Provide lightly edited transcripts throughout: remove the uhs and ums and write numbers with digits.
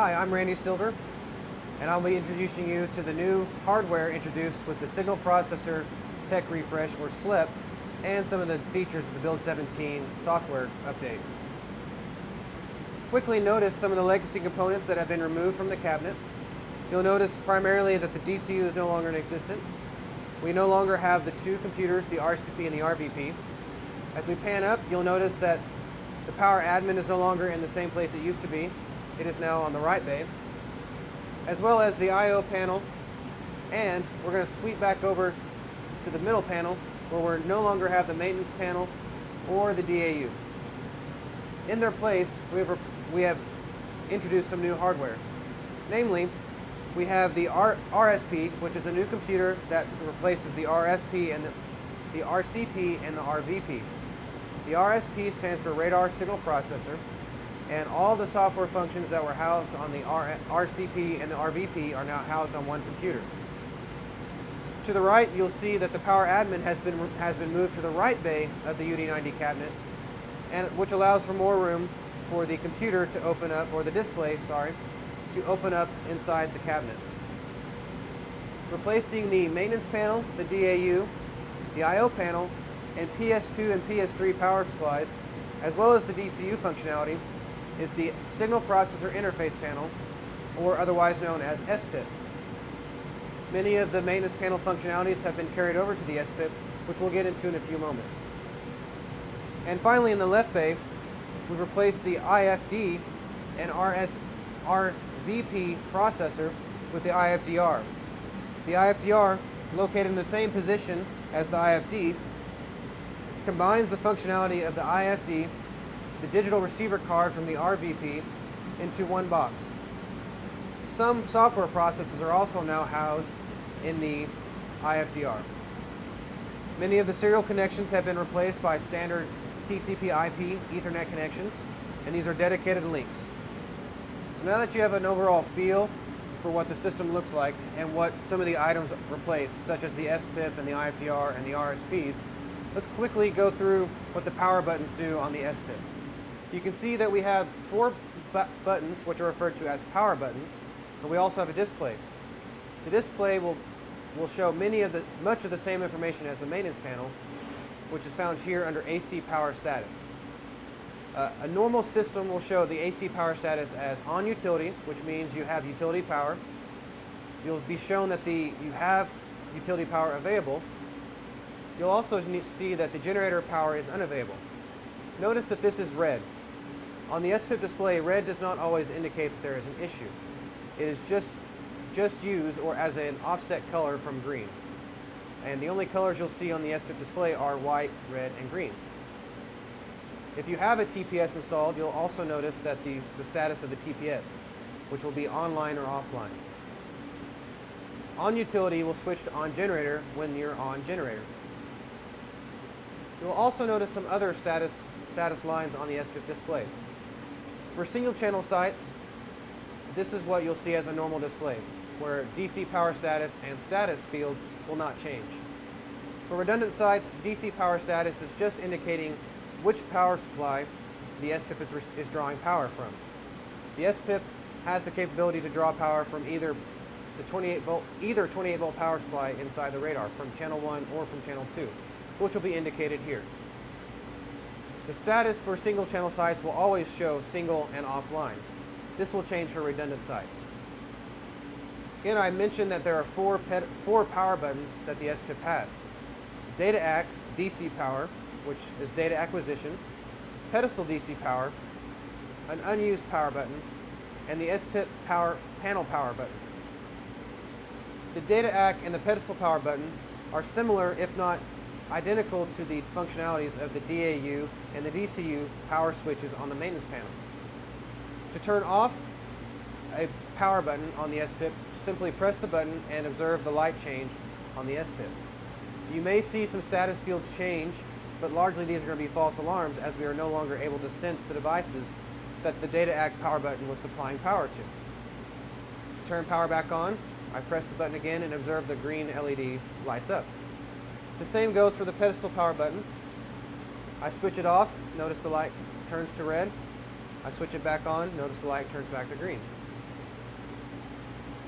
Hi, I'm Randy Silver, and I'll be introducing you to the new hardware introduced with the Signal Processor Tech Refresh, or SLEP, and some of the features of the Build 17 software update. Quickly notice some of the legacy components that have been removed from the cabinet. You'll notice primarily that the DCU is no longer in existence. We no longer have the two computers, the RCP and the RVP. As we pan up, you'll notice that the power admin is no longer in the same place it used to be. It is now on the right bay, as well as the I/O panel, and we're going to sweep back over to the middle panel where we no longer have the maintenance panel or the DAU. In their place, we have introduced some new hardware. Namely, we have the RSP, which is a new computer that replaces the RSP and the RCP and the RVP. The RSP stands for Radar Signal Processor, and all the software functions that were housed on the RCP and the RVP are now housed on one computer. To the right, you'll see that the power admin has been moved to the right bay of the UD90 cabinet, and which allows for more room for the computer to open up, or the display, sorry, to open up inside the cabinet. Replacing the maintenance panel, the DAU, the I/O panel, and PS2 and PS3 power supplies, as well as the DCU functionality, is the Signal Processor Interface Panel, or otherwise known as SPIP. Many of the maintenance panel functionalities have been carried over to the SPIP, which we'll get into in a few moments. And finally, in the left bay, we've replaced the IFD and RVP processor with the IFDR. The IFDR, located in the same position as the IFD, combines the functionality of the IFD, the digital receiver card from the RVP, into one box. Some software processes are also now housed in the IFDR. Many of the serial connections have been replaced by standard TCP/IP Ethernet connections, and these are dedicated links. So now that you have an overall feel for what the system looks like and what some of the items replaced, such as the SPIP and the IFDR and the RSPs, let's quickly go through what the power buttons do on the SPIP. You can see that we have four buttons, which are referred to as power buttons, and we also have a display. The display will show much of the same information as the maintenance panel, which is found here under AC power status. A normal system will show the AC power status as on utility, which means you have utility power. You'll be shown that you have utility power available. You'll also see that the generator power is unavailable. Notice that this is red. On the SPIP display, red does not always indicate that there is an issue. It is just used or as an offset color from green. And the only colors you'll see on the SPIP display are white, red, and green. If you have a TPS installed, you'll also notice that the status of the TPS, which will be online or offline. On utility will switch to on generator when you're on generator. You'll also notice some other status lines on the SPIP display. For single channel sites, this is what you'll see as a normal display, where DC power status and status fields will not change. For redundant sites, DC power status is just indicating which power supply the SPIP is drawing power from. The SPIP has the capability to draw power from either 28 volt power supply inside the radar, from channel 1 or from channel 2, which will be indicated here. The status for single channel sites will always show single and offline. This will change for redundant sites. Again, I mentioned that there are four power buttons that the SPIP has. Data AC DC power, which is data acquisition, pedestal DC power, an unused power button, and the SPIP panel power button. The data AC and the pedestal power button are similar, if not identical, to the functionalities of the DAU and the DCU power switches on the maintenance panel. To turn off a power button on the SPIP, simply press the button and observe the light change on the SPIP. You may see some status fields change, but largely these are going to be false alarms, as we are no longer able to sense the devices that the data AC power button was supplying power to. To turn power back on, I press the button again and observe the green LED lights up. The same goes for the pedestal power button. I switch it off, notice the light turns to red. I switch it back on, notice the light turns back to green.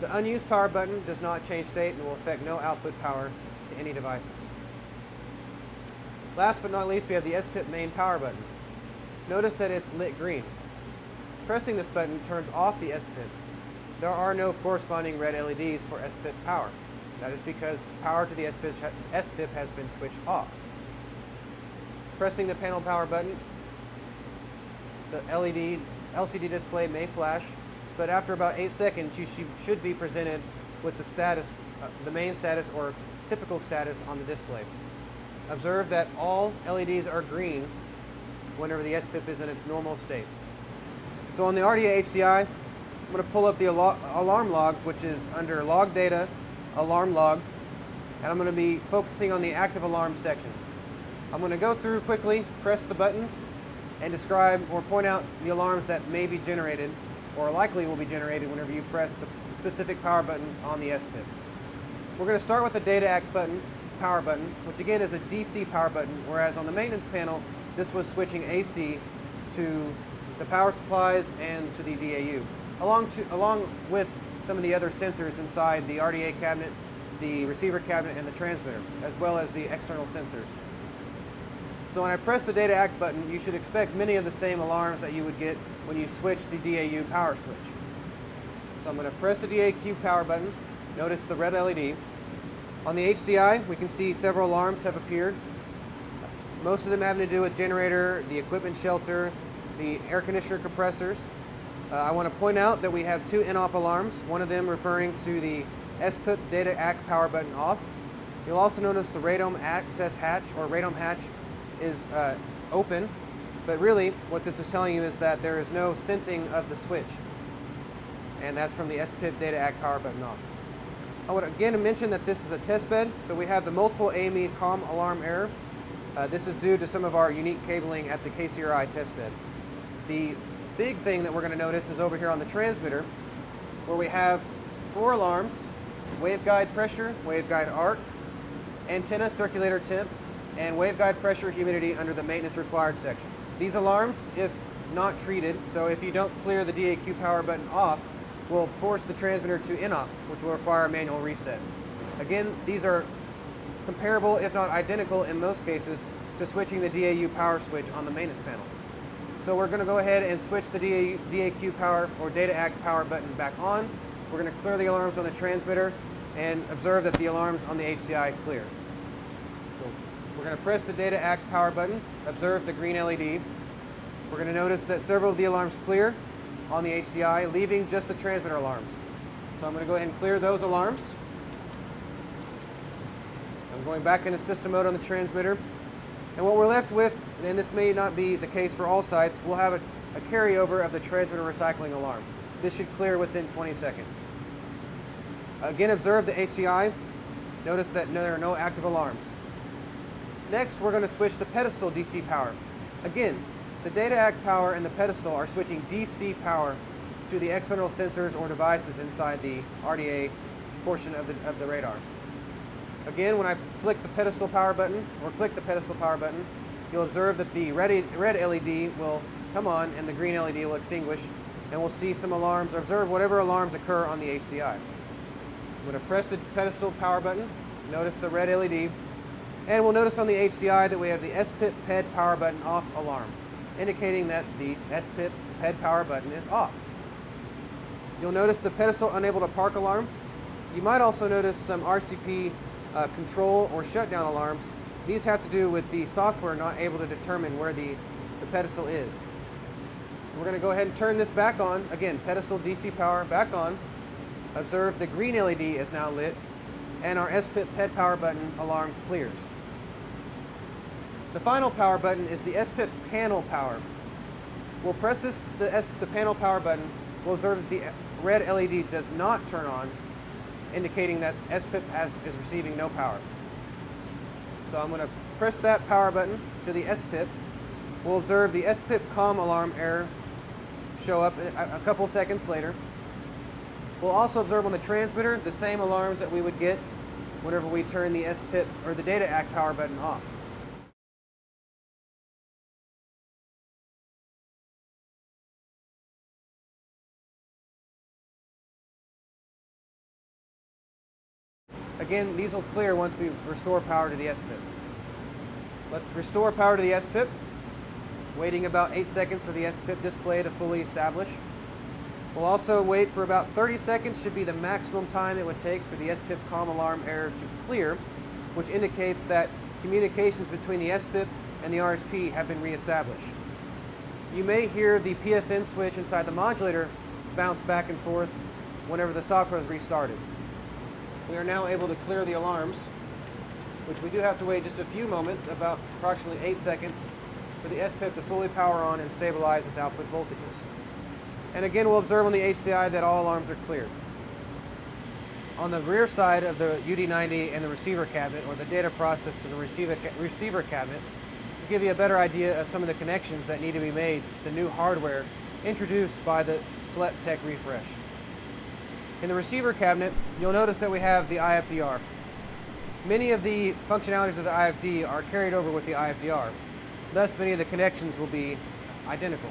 The unused power button does not change state and will affect no output power to any devices. Last but not least, we have the SPIP main power button. Notice that it's lit green. Pressing this button turns off the SPIP. There are no corresponding red LEDs for SPIP power. That is because power to the SPIP has been switched off. Pressing the panel power button, the LCD display may flash, but after about 8 seconds, you should be presented with the status, the main status or typical status on the display. Observe that all LEDs are green whenever the SPIP is in its normal state. So on the RDA HCI, I'm going to pull up the alarm log, which is under log data, alarm log, and I'm going to be focusing on the active alarm section. I'm going to go through quickly, press the buttons, and describe or point out the alarms that may be generated or likely will be generated whenever you press the specific power buttons on the SPIP. We're going to start with the data act button, power button, which again is a DC power button, whereas on the maintenance panel, this was switching AC to the power supplies and to the DAU, along with some of the other sensors inside the RDA cabinet, the receiver cabinet, and the transmitter, as well as the external sensors. So when I press the data act button, you should expect many of the same alarms that you would get when you switch the DAU power switch. So I'm going to press the DAQ power button. Notice the red LED. On the HCI, we can see several alarms have appeared. Most of them having to do with generator, the equipment shelter, the air conditioner compressors. I want to point out that we have 2 NOP alarms, one of them referring to the SPIP data act power button off. You'll also notice the radome access hatch or radome hatch is open, but really what this is telling you is that there is no sensing of the switch, and that's from the SPIP data act power button off. I want to again mention that this is a test bed, so we have the multiple AME COM alarm error. This is due to some of our unique cabling at the KCRI test bed. The big thing that we're going to notice is over here on the transmitter, where we have 4 alarms: waveguide pressure, waveguide arc, antenna circulator temp, and waveguide pressure humidity under the maintenance required section. These alarms, if not treated, so if you don't clear the DAQ power button off, will force the transmitter to NOP, which will require a manual reset. Again, these are comparable, if not identical in most cases, to switching the DAU power switch on the maintenance panel. So we're going to go ahead and switch the DAQ power or data act power button back on. We're going to clear the alarms on the transmitter and observe that the alarms on the HCI clear. So we're going to press the data act power button, observe the green LED. We're going to notice that several of the alarms clear on the HCI, leaving just the transmitter alarms. So I'm going to go ahead and clear those alarms. I'm going back into system mode on the transmitter. And what we're left with, and this may not be the case for all sites, we'll have a carryover of the transmitter recycling alarm. This should clear within 20 seconds. Again, observe the HCI. Notice that there are no active alarms. Next, we're going to switch the pedestal DC power. Again, the data act power and the pedestal are switching DC power to the external sensors or devices inside the RDA portion of the radar. Again, when I flick the pedestal power button, or click the pedestal power button, you'll observe that the red LED will come on and the green LED will extinguish, and we'll see some alarms, or observe whatever alarms occur on the HCI. I'm going to press the pedestal power button, notice the red LED, and we'll notice on the HCI that we have the SPIP PED power button off alarm, indicating that the SPIP PED power button is off. You'll notice the pedestal unable to park alarm. You might also notice some RCP control or shutdown alarms. These have to do with the software not able to determine where the pedestal is. So we're going to go ahead and turn this back on. Again, pedestal DC power back on. Observe the green LED is now lit, and our SPIP PED power button alarm clears. The final power button is the SPIP panel power. We'll press the panel power button. We'll observe that the red LED does not turn on, indicating that SPIP is receiving no power. So I'm going to press that power button to the SPIP. We'll observe the SPIP COM alarm error show up a couple seconds later. We'll also observe on the transmitter the same alarms that we would get whenever we turn the SPIP or the data act power button off. again, these will clear once we restore power to the SPIP. Let's restore power to the SPIP, waiting about 8 seconds for the SPIP display to fully establish. We'll also wait for about 30 seconds, should be the maximum time it would take for the SPIP COM alarm error to clear, which indicates that communications between the SPIP and the RSP have been reestablished. You may hear the PFN switch inside the modulator bounce back and forth whenever the software is restarted. We are now able to clear the alarms, which we do have to wait just a few moments, about approximately 8 seconds, for the SPIP to fully power on and stabilize its output voltages. And again, we'll observe on the HCI that all alarms are cleared. On the rear side of the UD90 and the receiver cabinet, or the data process to the receiver cabinets, will give you a better idea of some of the connections that need to be made to the new hardware introduced by the SLEP Tech refresh. In the receiver cabinet, you'll notice that we have the IFDR. Many of the functionalities of the IFD are carried over with the IFDR. Thus, many of the connections will be identical,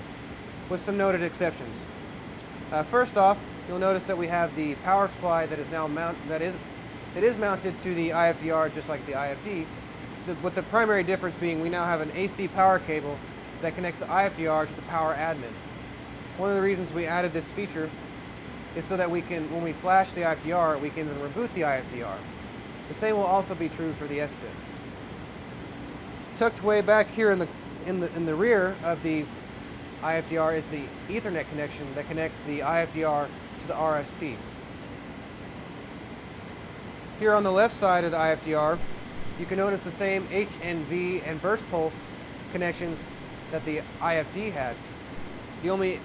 with some noted exceptions. First off, you'll notice that we have the power supply that is now mounted to the IFDR, just like the IFD. With the primary difference being we now have an AC power cable that connects the IFDR to the power admin. One of the reasons we added this feature is so that we can, when we flash the IFDR, we can reboot the IFDR. The same will also be true for the SPIP. Tucked way back here in the rear of the IFDR is the Ethernet connection that connects the IFDR to the RSP. Here on the left side of the IFDR, you can notice the same HNV and burst pulse connections that the IFD had. The only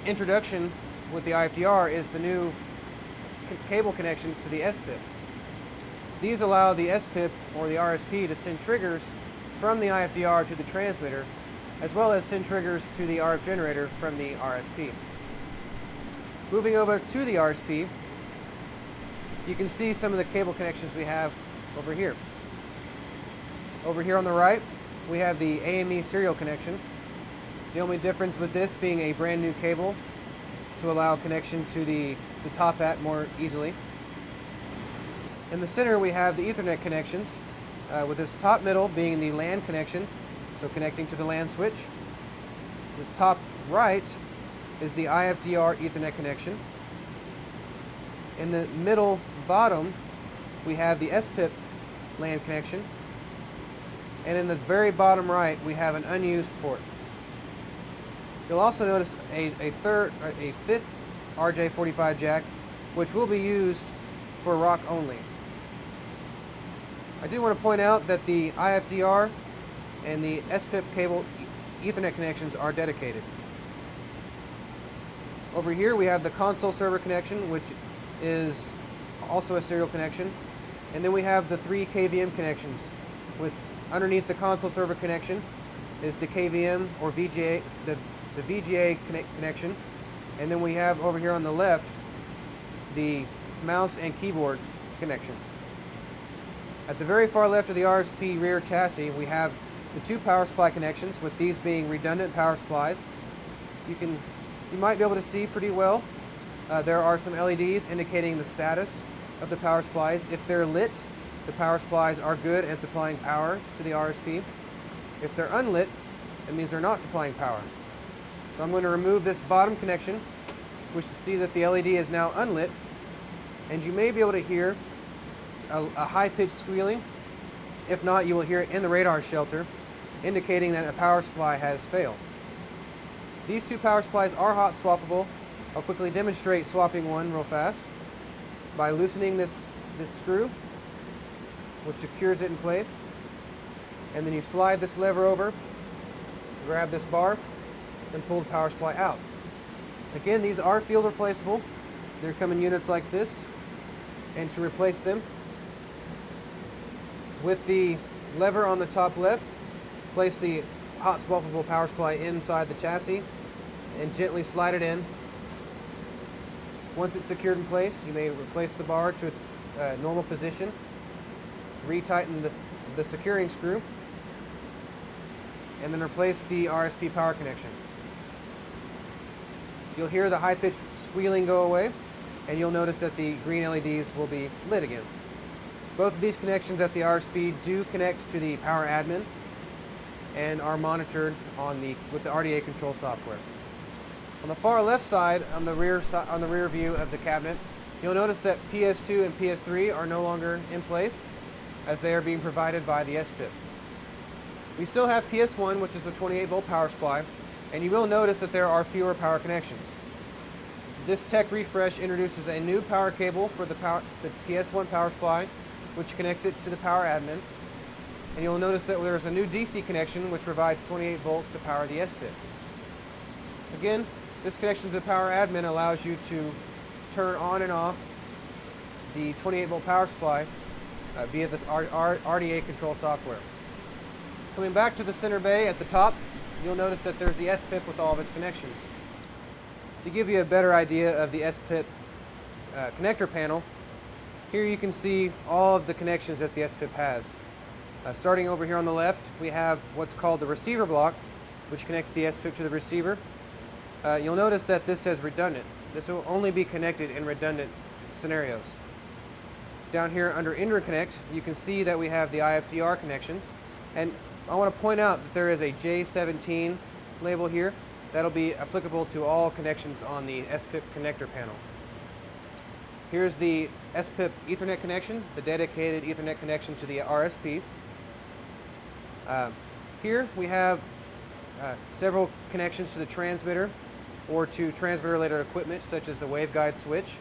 introduction with the IFDR is the new cable connections to the SPIP. These allow the SPIP or the RSP to send triggers from the IFDR to the transmitter, as well as send triggers to the RF generator from the RSP. Moving over to the RSP, you can see some of the cable connections we have over here. Over here on the right, we have the AME serial connection. The only difference with this being a brand new cable to allow connection to the top hat more easily. In the center, we have the Ethernet connections, with this top middle being the LAN connection, so connecting to the LAN switch. The top right is the IFDR Ethernet connection. In the middle bottom, we have the SPIP LAN connection. And in the very bottom right, we have an unused port. You'll also notice a fifth RJ45 jack, which will be used for rock only. I do want to point out that the IFDR and the SPIP cable Ethernet connections are dedicated. Over here we have the console server connection, which is also a serial connection. And then we have the 3 KVM connections. With underneath the console server connection is the KVM or VGA, the VGA connection. And then we have over here on the left the mouse and keyboard connections. At the very far left of the RSP rear chassis, we have the 2 power supply connections, with these being redundant power supplies. You might be able to see pretty well. There are some LEDs indicating the status of the power supplies. If they're lit, the power supplies are good and supplying power to the RSP. If they're unlit, it means they're not supplying power. So I'm going to remove this bottom connection, which to see that the LED is now unlit, and you may be able to hear a high-pitched squealing. If not, you will hear it in the radar shelter, indicating that a power supply has failed. These 2 power supplies are hot swappable. I'll quickly demonstrate swapping one real fast by loosening this screw, which secures it in place. And then you slide this lever over, grab this bar, and pull the power supply out. Again, these are field replaceable. They come in units like this. And to replace them, with the lever on the top left, place the hot swappable power supply inside the chassis and gently slide it in. Once it's secured in place, you may replace the bar to its normal position, retighten the securing screw, and then replace the RSP power connection. You'll hear the high-pitched squealing go away, and you'll notice that the green LEDs will be lit again. Both of these connections at the RSP do connect to the power admin and are monitored with the RDA control software. On the far left side, on the rear view of the cabinet, you'll notice that PS2 and PS3 are no longer in place, as they are being provided by the SPIP. We still have PS1, which is the 28-volt power supply, and you will notice that there are fewer power connections. This tech refresh introduces a new power cable for the PS1 power supply, which connects it to the power admin. And you'll notice that there's a new DC connection which provides 28 volts to power the SPIP. Again, this connection to the power admin allows you to turn on and off the 28-volt power supply via this RDA control software. Coming back to the center bay at the top, you'll notice that there's the SPIP with all of its connections. To give you a better idea of the SPIP connector panel, here you can see all of the connections that the SPIP has. Starting over here on the left, we have what's called the receiver block, which connects the SPIP to the receiver. You'll notice that this says redundant. This will only be connected in redundant scenarios. Down here under interconnect, you can see that we have the IFDR connections. And I want to point out that there is a J17 label here. That'll be applicable to all connections on the SPIP connector panel. Here's the SPIP Ethernet connection, the dedicated Ethernet connection to the RSP. Here we have several connections to the transmitter or to transmitter-related equipment such as the waveguide switch,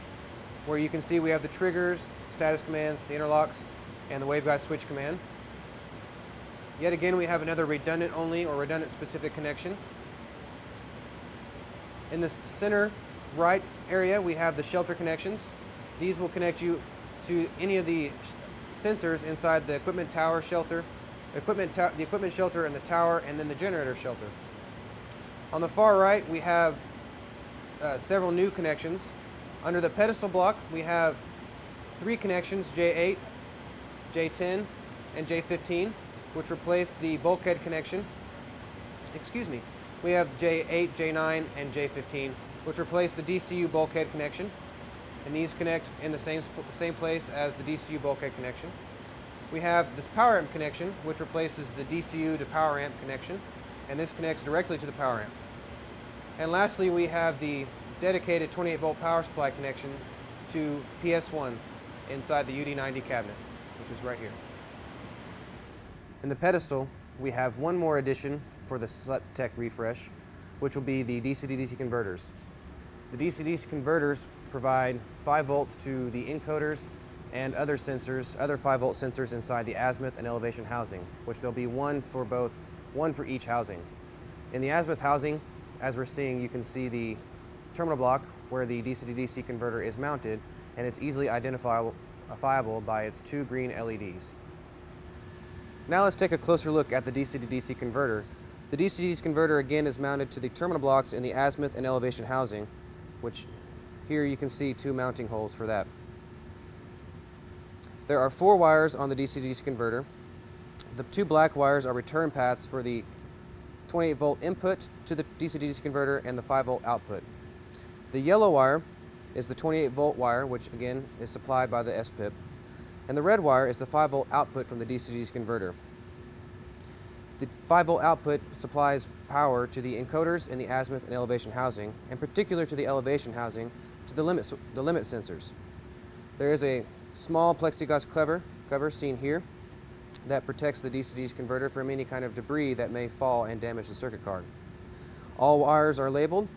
where you can see we have the triggers, status commands, the interlocks, and the waveguide switch command. Yet again, we have another redundant only or redundant specific connection. In this center right area, we have the shelter connections. These will connect you to any of the sensors inside the equipment tower shelter, the equipment shelter and the tower, and then the generator shelter. On the far right, we have several new connections. Under the pedestal block, we have 3 connections, J8, J10, and J15, which replace the bulkhead connection. We have J8, J9, and J15, which replace the DCU bulkhead connection. And these connect in the same place as the DCU bulkhead connection. We have this power amp connection, which replaces the DCU to power amp connection, and this connects directly to the power amp. And lastly, we have the dedicated 28-volt power supply connection to PS1 inside the UD90 cabinet, which is right here. In the pedestal, we have one more addition for the SLEP Tech refresh, which will be the DC-to-DC converters. The DC-to-DC converters provide 5 volts to the encoders and other 5-volt sensors inside the azimuth and elevation housing, which there'll be one for each housing. In the azimuth housing, as we're seeing, you can see the terminal block where the DC-to-DC converter is mounted, and it's easily identifiable by its 2 green LEDs. Now let's take a closer look at the DC-to-DC converter. The DC-to-DC converter again is mounted to the terminal blocks in the azimuth and elevation housing, which here you can see 2 mounting holes for that. There are 4 wires on the DC-to-DC converter. The 2 black wires are return paths for the 28-volt input to the DC-to-DC converter and the 5-volt output. The yellow wire is the 28-volt wire, which again is supplied by the SPIP, and the red wire is the 5-volt output from the DC-to-DC converter. The 5-volt output supplies power to the encoders in the azimuth and elevation housing, and particular to the elevation housing, to the limit sensors. There is a small plexiglass cover seen here that protects the DC-to-DC converter from any kind of debris that may fall and damage the circuit card. All wires are labeled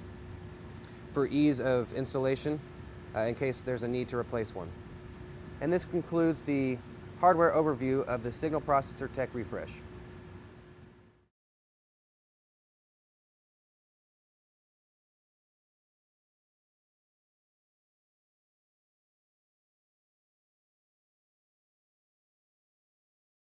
for ease of installation in case there's a need to replace one. And this concludes the hardware overview of the Signal Processor Tech Refresh.